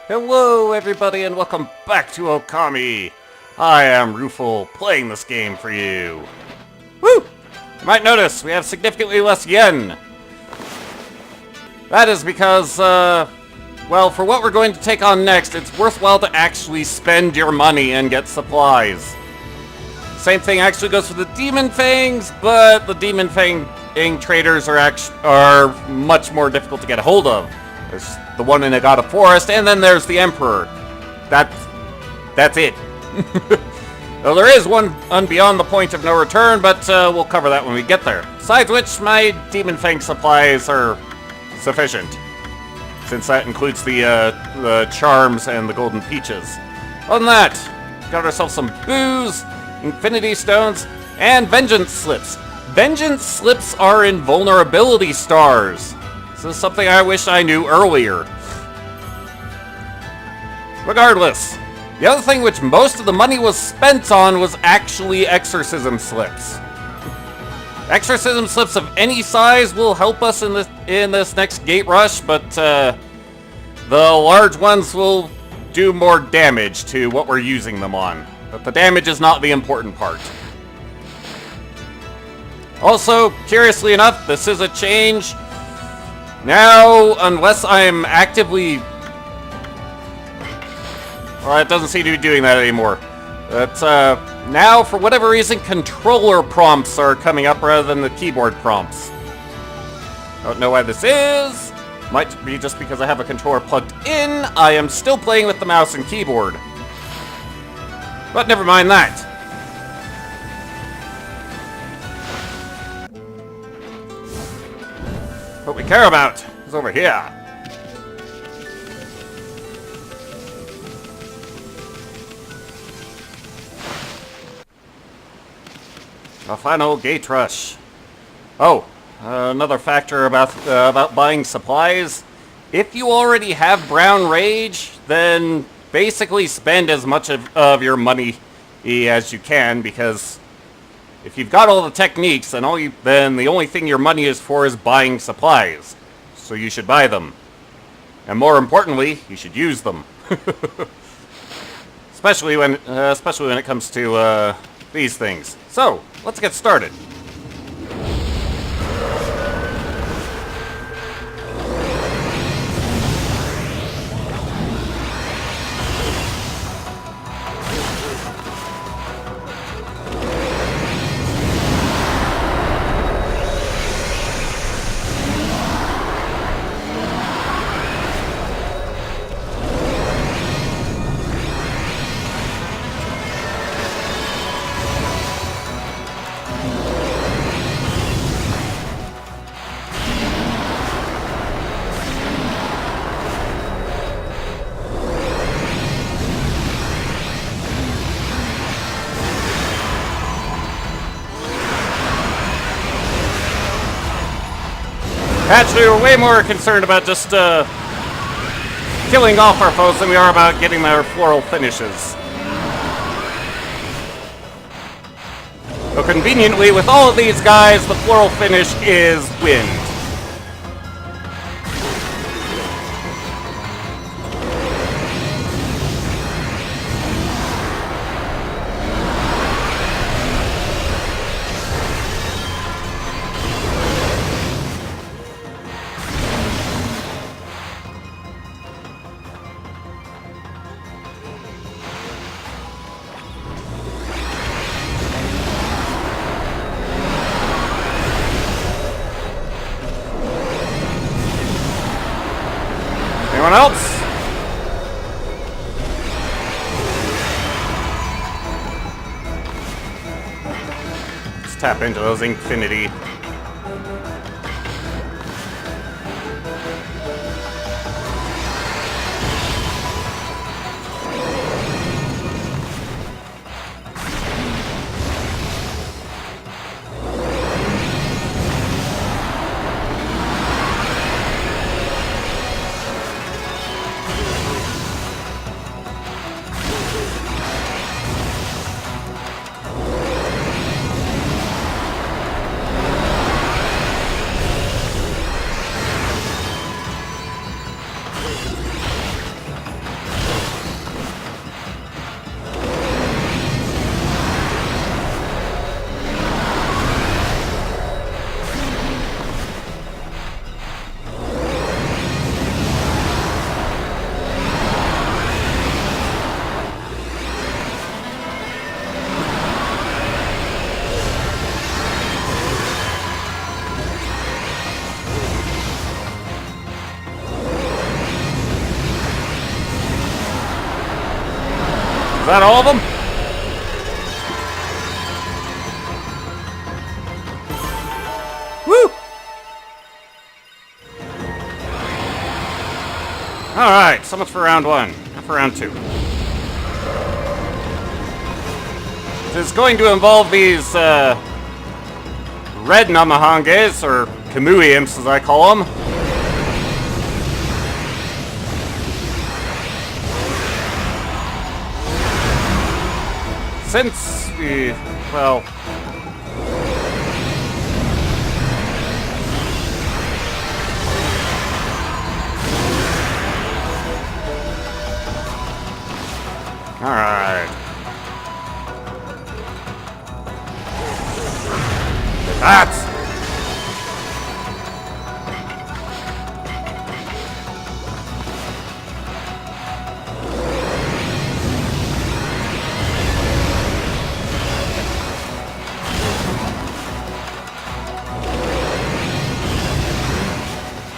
Hello everybody and welcome back to Okami! I am Ryufl, playing this game for you. Woo! You might notice we have significantly less yen. That is because, well, for what we're going to take on next, it's worthwhile to actually spend your money and get supplies. Same thing actually goes for the Demon Fangs, but the Demon Fang traders are much more difficult to get a hold of. There's the one in Agata Forest, and then there's the Emperor. That's it. Well, there is one beyond the point of no return, but we'll cover that when we get there. Besides which, my Demon Fang supplies are sufficient, since that includes the charms and the golden peaches. Other than that, got ourselves some booze, infinity stones, and vengeance slips. Vengeance slips are invulnerability stars. This is something I wish I knew earlier. Regardless, the other thing which most of the money was spent on was actually exorcism slips. Exorcism slips of any size will help us in this next gate rush, but the large ones will do more damage to what we're using them on. But the damage is not the important part. Also, curiously enough, this is a change. Now, unless I'm actively... Well, it doesn't seem to be doing that anymore. But, now, for whatever reason, controller prompts are coming up rather than the keyboard prompts. Don't know why this is. Might be just because I have a controller plugged in. I am still playing with the mouse and keyboard. But never mind that. What we care about is over here. A final gate rush. Oh, another factor about buying supplies. If you already have Brown Rage, then basically spend as much of your money as you can, because if you've got all the techniques, then the only thing your money is for is buying supplies. So you should buy them. And more importantly, you should use them. especially when it comes to these things. So, let's get started. Actually, we're way more concerned about just killing off our foes than we are about getting their floral finishes. So conveniently, with all of these guys, the floral finish is wind. Anyone else? Let's tap into those infinity. Is that all of them? Woo! Alright, so much for round 1. Now for round 2. It's going to involve these, red Namahanges, or Kamui imps as I call them. Since we, well... Alright. That's...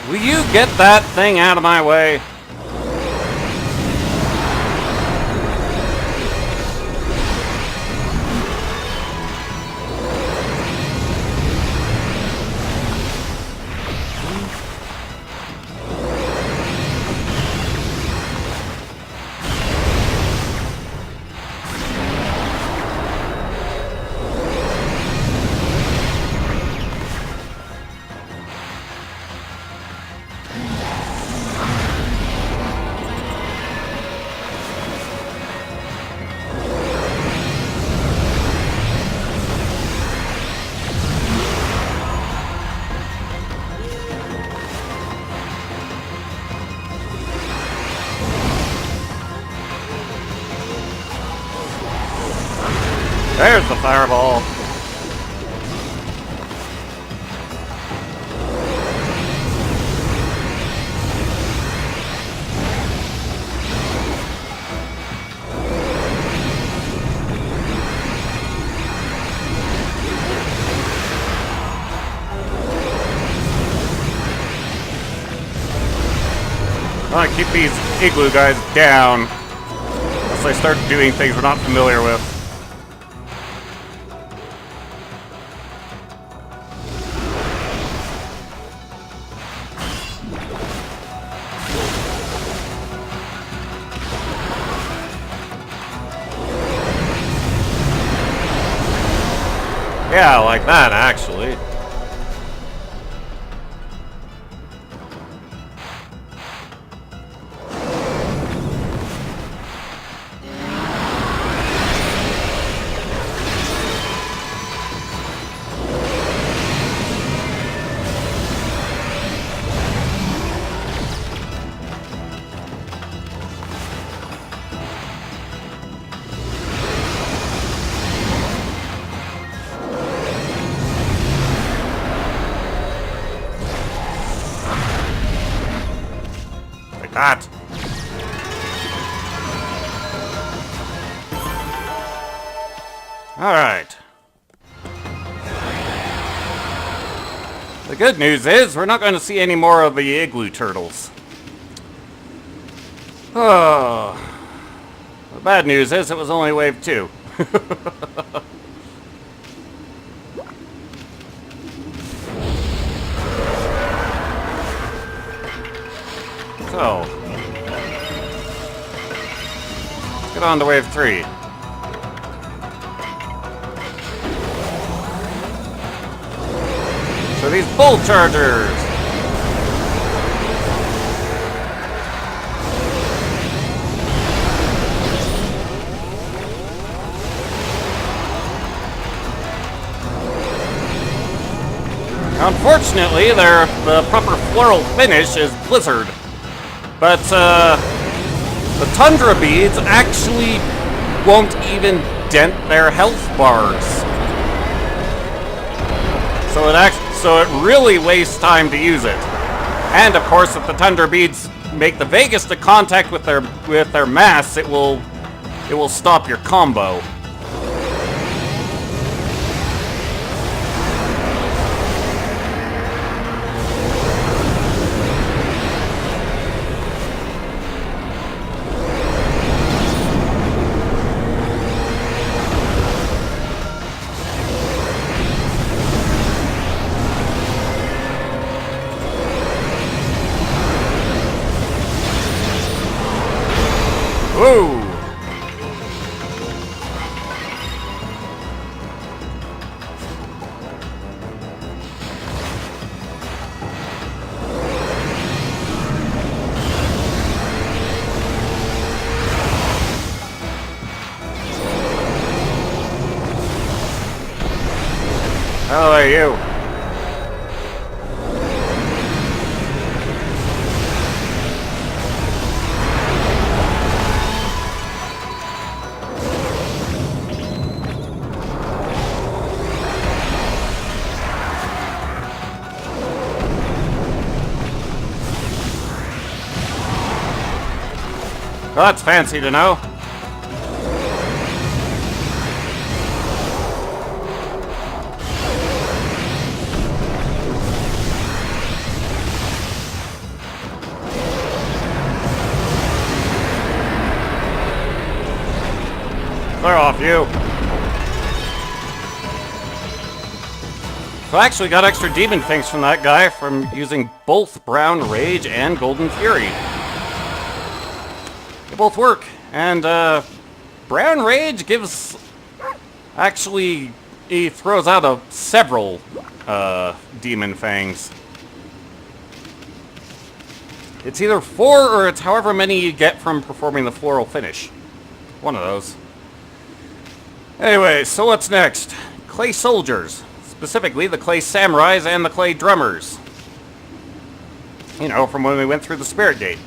Will you get that thing out of my way? There's the fireball. I want to keep these igloo guys down unless I start doing things we're not familiar with. Yeah, like that, actually. That. All right. The good news is we're not going to see any more of the igloo turtles. Oh. The bad news is it was only wave 2. So, let's get on to wave 3. So these bull chargers. Unfortunately, the proper floral finish is Blizzard. But, the Tundra Beads actually won't even dent their health bars. So it really wastes time to use it. And of course, if the Tundra Beads make the vaguest of contact with their mass, it will stop your combo. Whoa! How are you? Well, that's fancy to know. Clear off, you. So I actually got extra demon things from that guy from using both Brown Rage and Golden Fury. They both work, and Brown Rage gives... Actually, he throws out several demon fangs. It's either 4 or it's however many you get from performing the floral finish. One of those. Anyway, so what's next? Clay soldiers. Specifically, the clay samurais and the clay drummers. You know, from when we went through the spirit gate.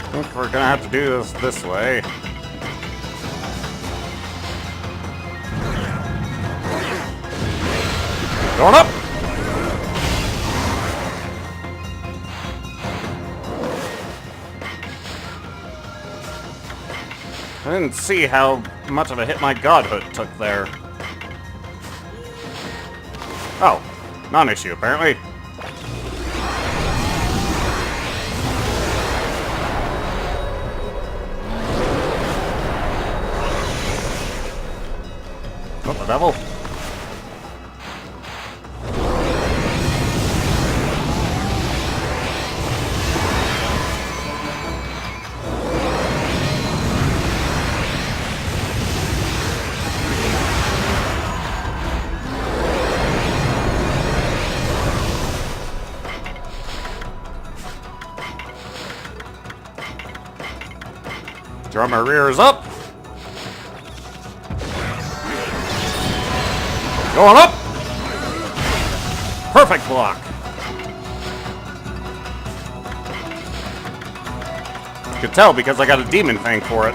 I think we're gonna have to do this way. Going up! I didn't see how much of a hit my godhood took there. Oh, non-issue apparently. What the devil? Drummer rears up. Going up. Perfect block. You could tell because I got a demon fang for it.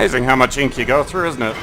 Amazing how much ink you go through, isn't it?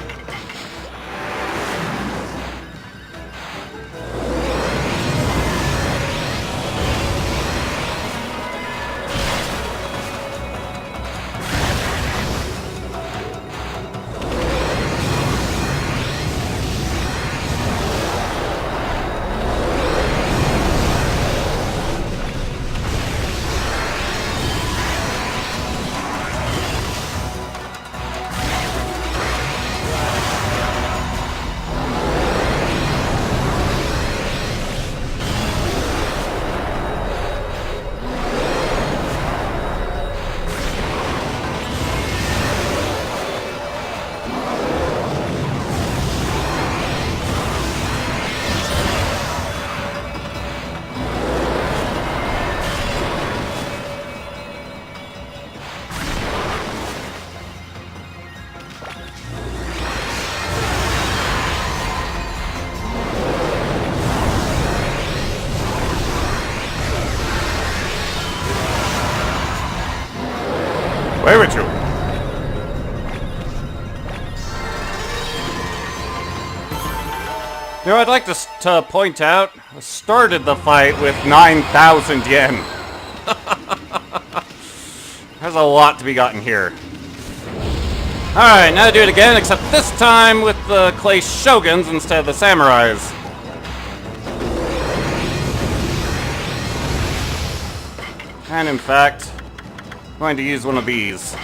Where would you? You know, I'd like to point out, I started the fight with 9,000 yen. There's a lot to be gotten here. Alright, now do it again, except this time with the clay shoguns instead of the samurais. And in fact, I'm going to use one of these.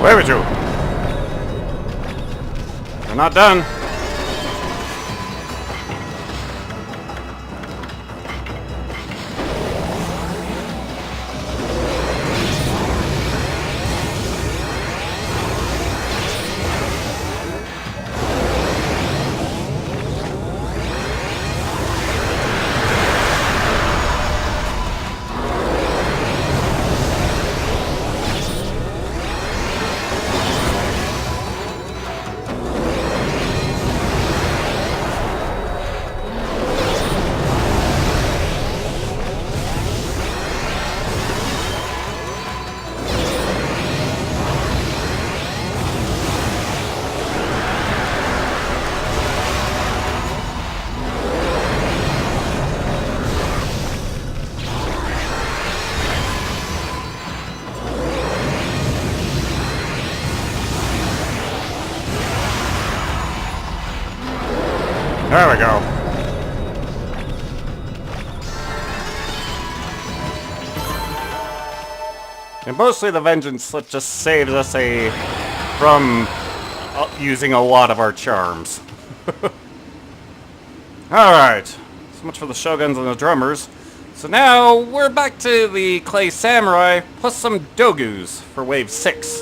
Where would you? We're not done. There we go. And mostly the Vengeance Slip just saves us from using a lot of our charms. Alright, so much for the Shoguns and the drummers. So now we're back to the Clay Samurai, plus some Dogus for Wave 6.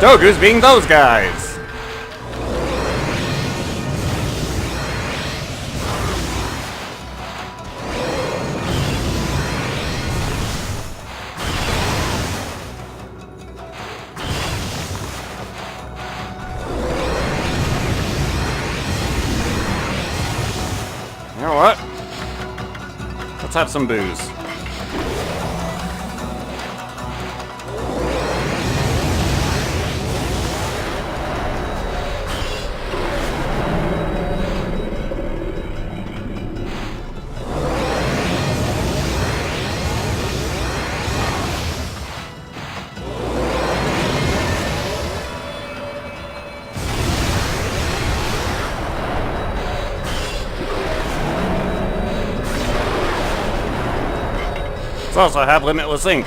Dogus being those guys! know what? Let's have some booze. Let's also have limitless ink.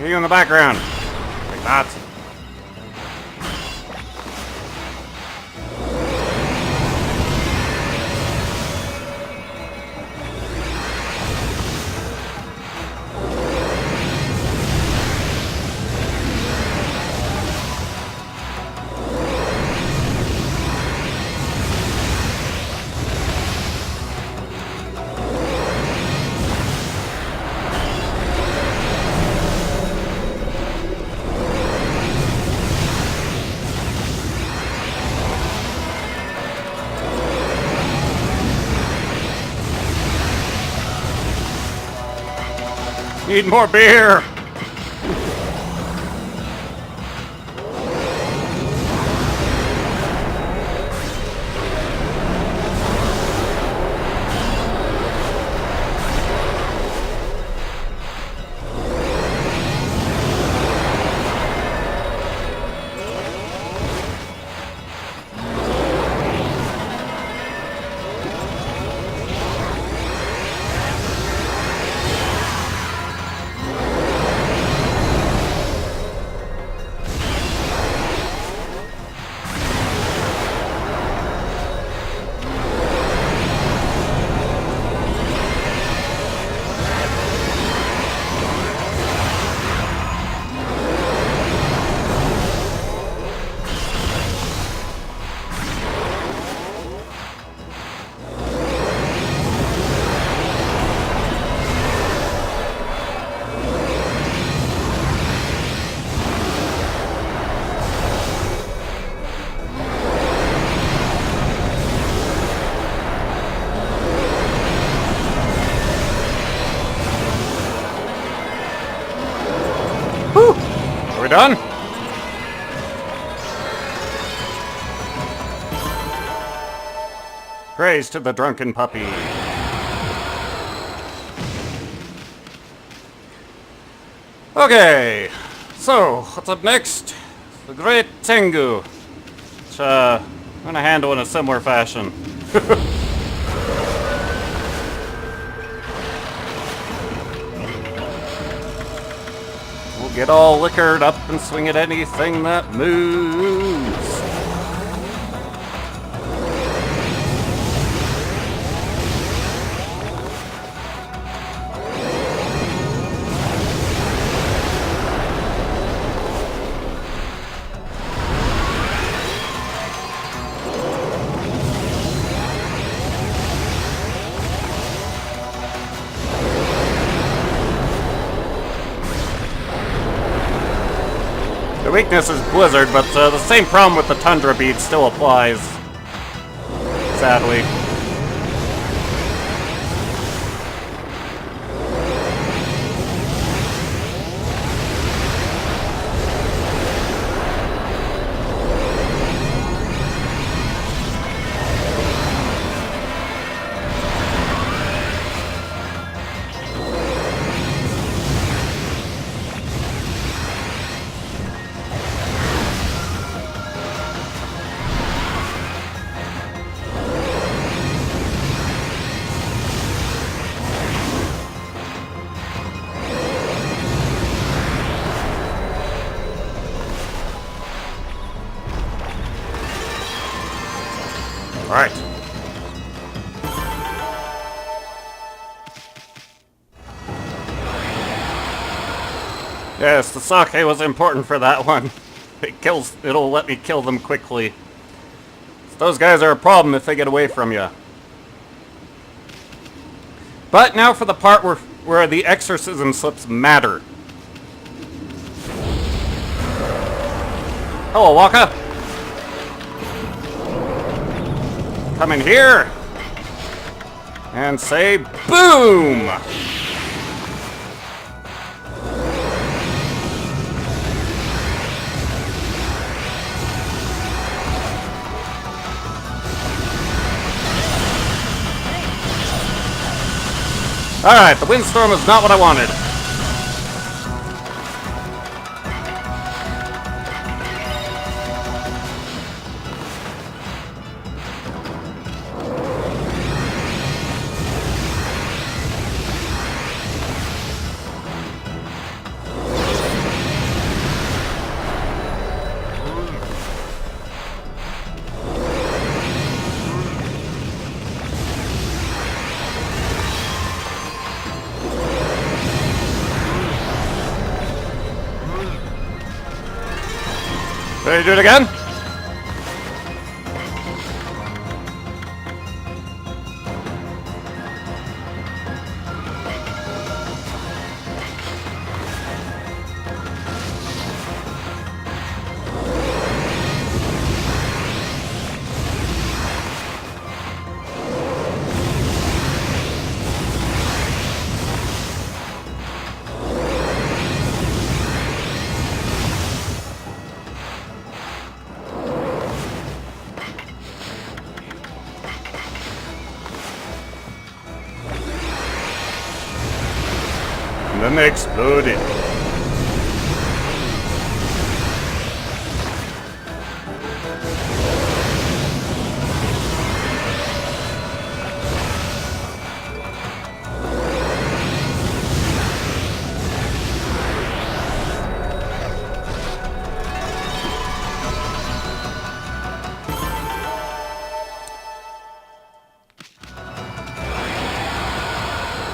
You in the background. Like that. Need more beer! Whew! Are we done? Praise to the drunken puppy. Okay, so what's up next? The Great Tengu, which I'm gonna handle in a similar fashion. We'll get all liquored up and swing at anything that moves. The weakness is Blizzard, but the same problem with the Tundra bead still applies. Sadly. Alright. Yes, the sake was important for that one. It'll let me kill them quickly. Those guys are a problem if they get away from you. But now for the part where the exorcism slips matter. Hello, Waka. Come in here. And say boom! Alright, the windstorm is not what I wanted. Ready to do it again? And then they exploded.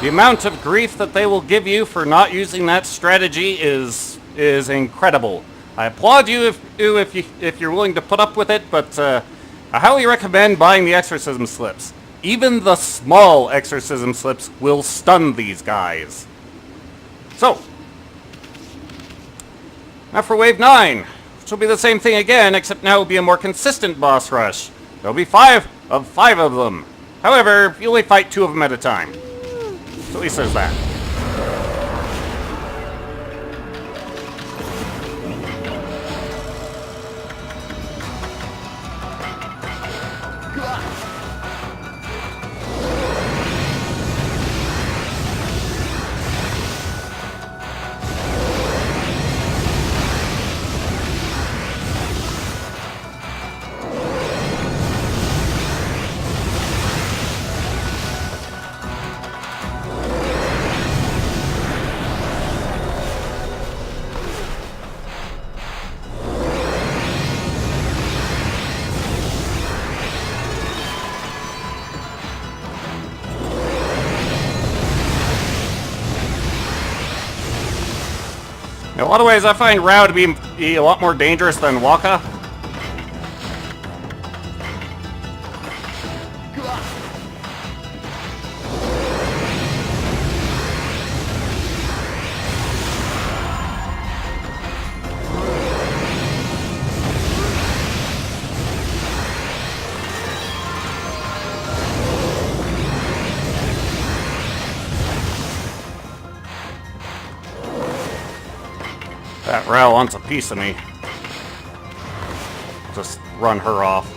The amount of grief that they will give you for not using that strategy is incredible. I applaud you if you're willing to put up with it, but I highly recommend buying the exorcism slips. Even the small exorcism slips will stun these guys. So, now for Wave 9, which will be the same thing again, except now it will be a more consistent boss rush. There will be 5 of them. However, you only fight 2 of them at a time. So at least there's that. In a lot of ways, I find Rao to be a lot more dangerous than Waka. That Rao wants a piece of me. Just run her off.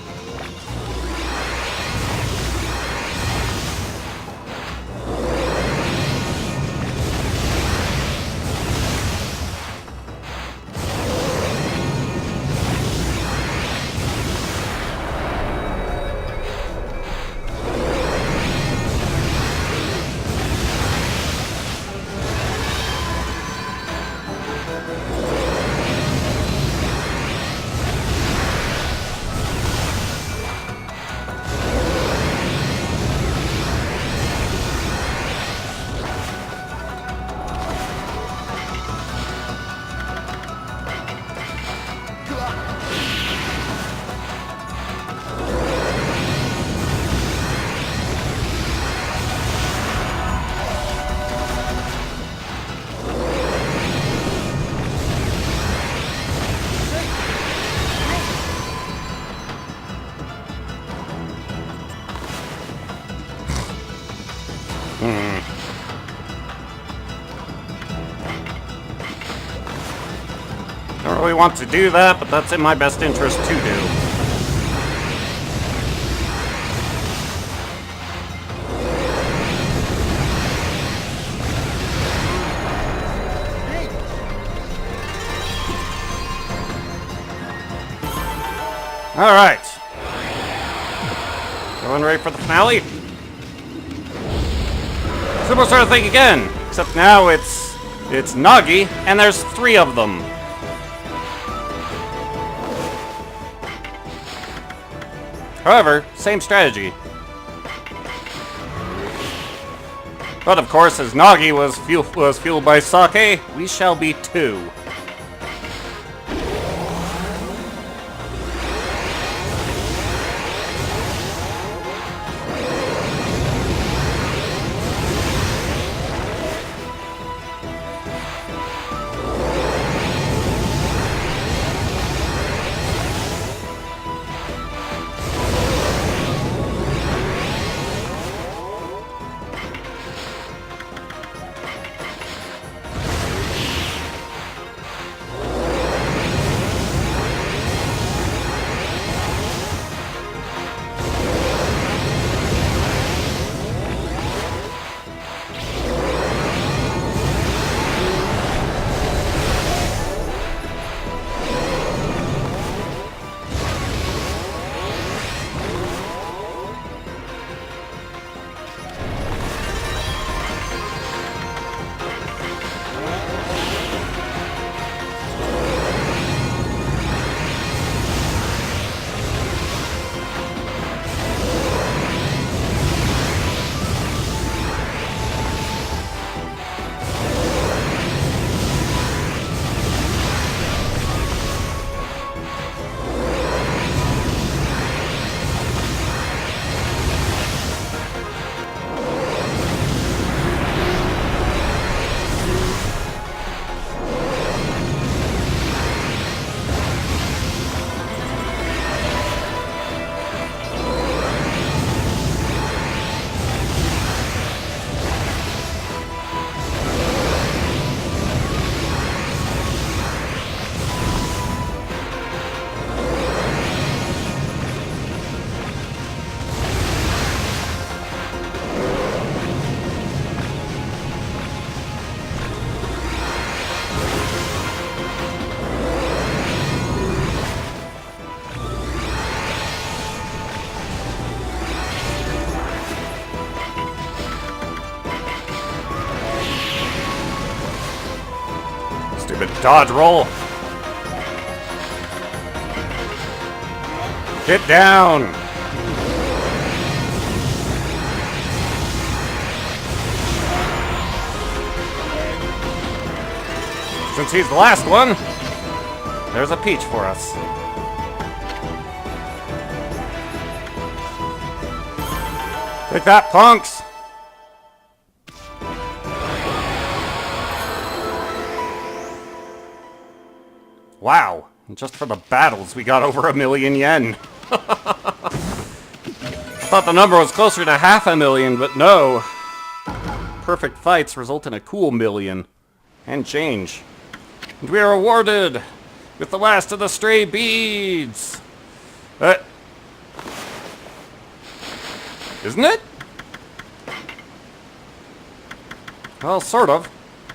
Don't really want to do that, but that's in my best interest to do. Alright. Going ready for the finale? Super sort of thing again, except now it's Nagi, and there's 3 of them. However, same strategy. But of course, as Nagi was fueled by sake, we shall be 2. Stupid dodge roll. Get down. Since he's the last one, there's a peach for us. Take that, punks! Wow, just for the battles we got over 1,000,000 yen. Thought the number was closer to 500,000, but no. Perfect fights result in a cool million. And change. And we are awarded with the last of the stray beads! Isn't it? Well, sort of.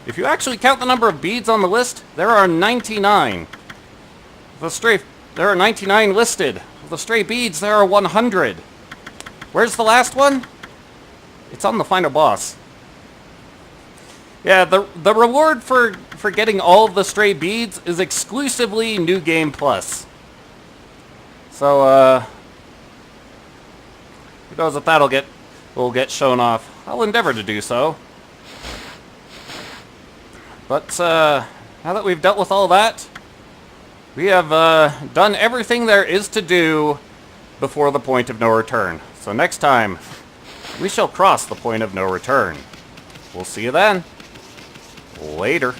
If you actually count the number of beads on the list, there are 99. There are 99 listed. Of the stray beads, there are 100. Where's the last one? It's on the final boss. Yeah, the reward for getting all of the stray beads is exclusively New Game Plus. So, who knows if will get shown off. I'll endeavor to do so. But, now that we've dealt with all that, we have, done everything there is to do before the point of no return. So next time, we shall cross the point of no return. We'll see you then. Later.